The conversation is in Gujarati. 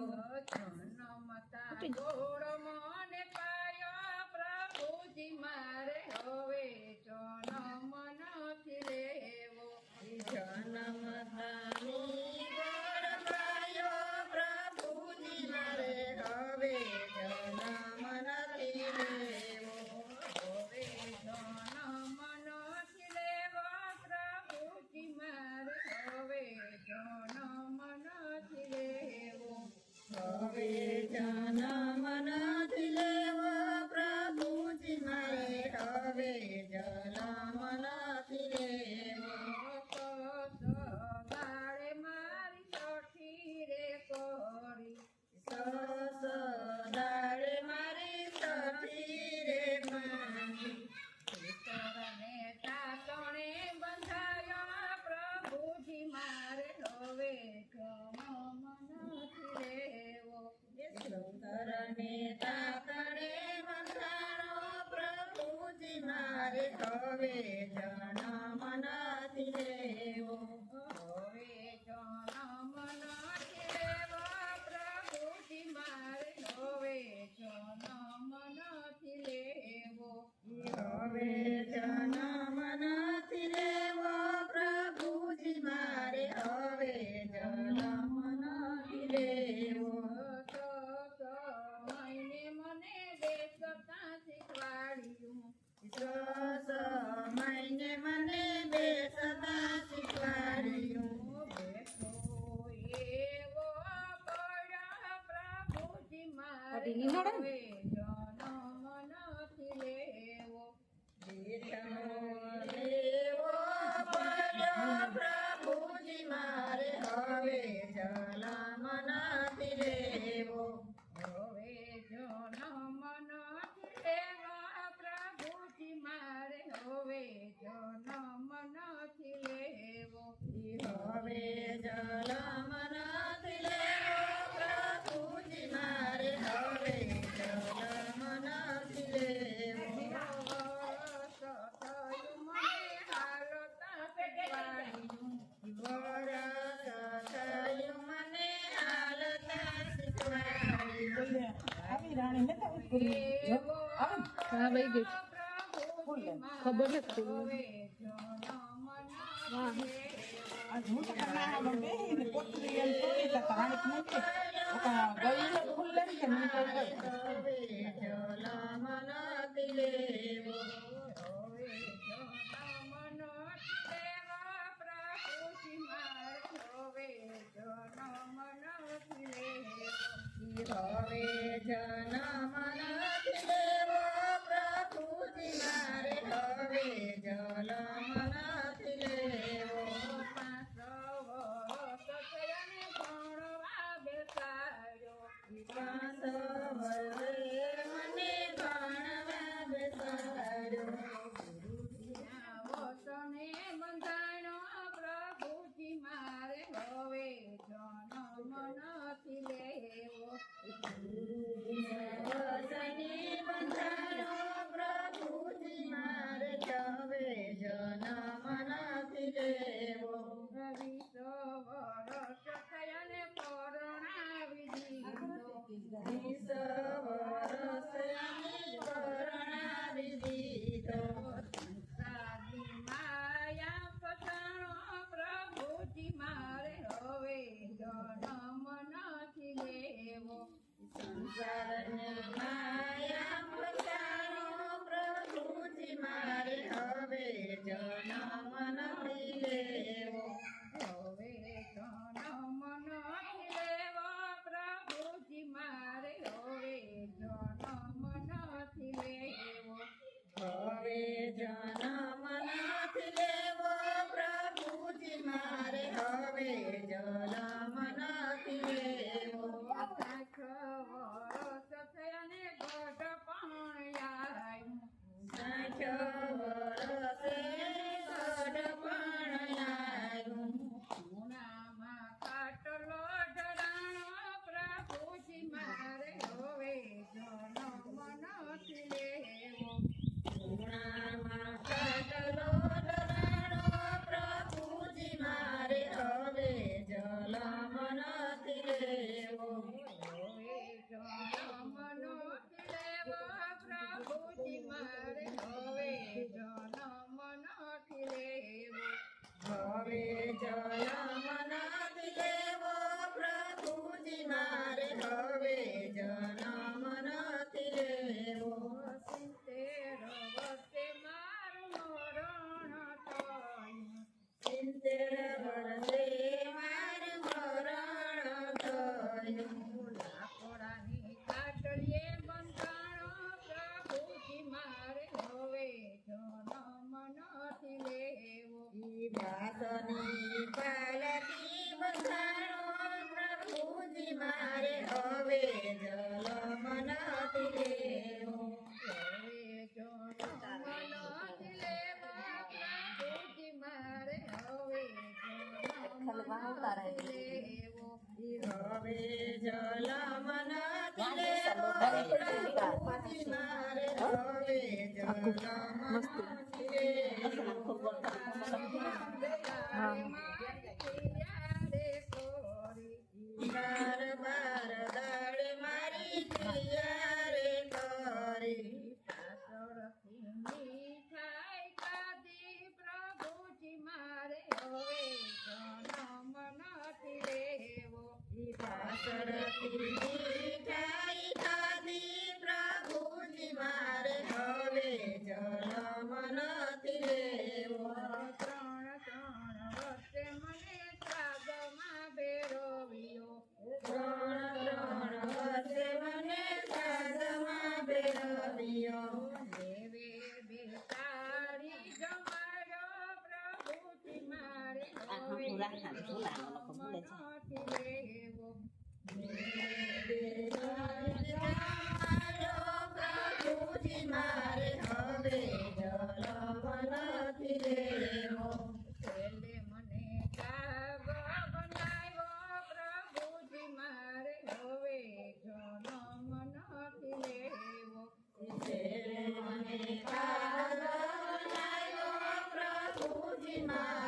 જન્મતા ગોળ મને પાયો પ્રભુજી મારે હવે જન્મ નથી લેવો જન્મતા ગોળ પાયો પ્રભુજી મારે હવે જન્મ નથી લેવો હવે જન્મ નથી લેવો પ્રભુજી મારે હવે જન્મ નથી લેવો હવે જન્મ નથી લેવો પ્રભુજી મારે હવે જન્મ નથી લેવો સદાળે મારી સઠી રે કરી સદાળે મારી સઠી રે માની ને તાતણે બંધાયા પ્રભુજી મારે હવે જન્મ નથી લેવો સુતરને તાતણે બંધારો પ્રભુજી મારે હવે જન્મ નથી લેવો હવે જન્મ નથી લેવો પ્રભુજી મારે હવે જન્મ નથી લેવો હવે જન્મ નથી લેવો પ્રભુજી મારે હવે જન્મ નથી લેવો મહિને મને બેસતા શીખવાડ્યું સમયને મને બેસતા શીખવાડ્યું બેઠો એવો પડ્યો પ્રભુજી મારે અઢીની નડે ને? હવે જન્મ નથી લેવો લેવો પડ્યો પ્રભુજી મારે હવે જન્મ નથી લેવો હવે જન્મ નથી લેવો પ્રભુજી મારે હવે જન્મ નથી લેવો હવે જન્મ નથી લેવો પ્રભુજી મારે હવે જન્મ નથી લેવો સતયું મને હાલતા શીખવાડ્યું વરસ થયું મને હાલતા શીખવાડ્યું એવો હા ભાઈ ગઈ પ્રભુજી ખબર મારે નથી. હવે જન્મ નથી आज હું તો કરના આ બંને ને પોતરી એમ તોડી તા તાણક નથી ઓકા ગઈ ખુલ્લે કે નહીં તો હવે જન્મ નથી લેવો હવે જન્મ નથી લેવો પ્રભુજી મારે હવે જન્મ નથી લેવો હવે જન્મ નથી લેવો પ્રભુજી મારે હવે જન્મ નથી લેવો 5 વર્ષ થયાને ભણવા બેસાડ્યો 5 વર્ષે મને ભણવા બેસાડ્યો વસને બંધાણો પ્રભુજી મારે હવે જન્મ નથી લેવો વસને બંધાણો પ્રભુજી મારે હવે જન્મ નથી લેવો 20 વર્ષ થયાને પરણાવી દીધો 20 વર્ષે પરણાવી દીધો સાદી માયા પછાણો પ્રભુજી મારે હવે જન્મ નથી લેવો સંસારની માયા પછાણો પ્રભુજી મારે હવે જન્મ નથી લેવો હવે જન્મ નથી લેવો પ્રભુજી મારે હવે જન્મ નથી લેવો હવે જન્મ નથી લેવો પ્રભુજી મારે હવે જન્મ નથી લેવો 5 વર્ષ થયાને ગઢ પણ આવ્યું 60 લાકડાની કાટલીએ બંધાણો પ્રભુજી મારે હવે જન્મ નથી લેવો. વાસની પાલકી બંધાણો પ્રભુજી મારે હવે જલમ નથી લેવો. હવે જન્મ નથી લેવો પ્રભુજી મારે હવે જન્મ નથી લેવો. હવે જલમ નથી લેવો પ્રભુજી મારે હવે જલમ નથી લેવો. બાર બાર દાડે મારી ક્રિયા રે કરી. સાસરથી મીઠાઈ ખાધી પ્રભુજી મારે હવે જન્મ નથી લેવો. પાછળથી મીઠાઈ ખાધી પ્રભુજી મારે હવે જલમ નથી લેવો. ત્રણ વર્ષે મને શ્રાદ્ધમાં બેરોવ્યો. ત્રણ વર્ષે મને સાધમાં બેરવ્યો. દેવે બેસાડી જમાડ્યો પ્રભુજી મારે હવે જન્મ નથી લેવો. પ્રભુજી મારે હવે જલમ નથી લેવો. છેલ્લે મને કાગો બનાવ્યો પ્રભુજી મારે હવે જન્મ નથી લેવો. મને કાગળ બનાવ્યો પ્રભુજી મારે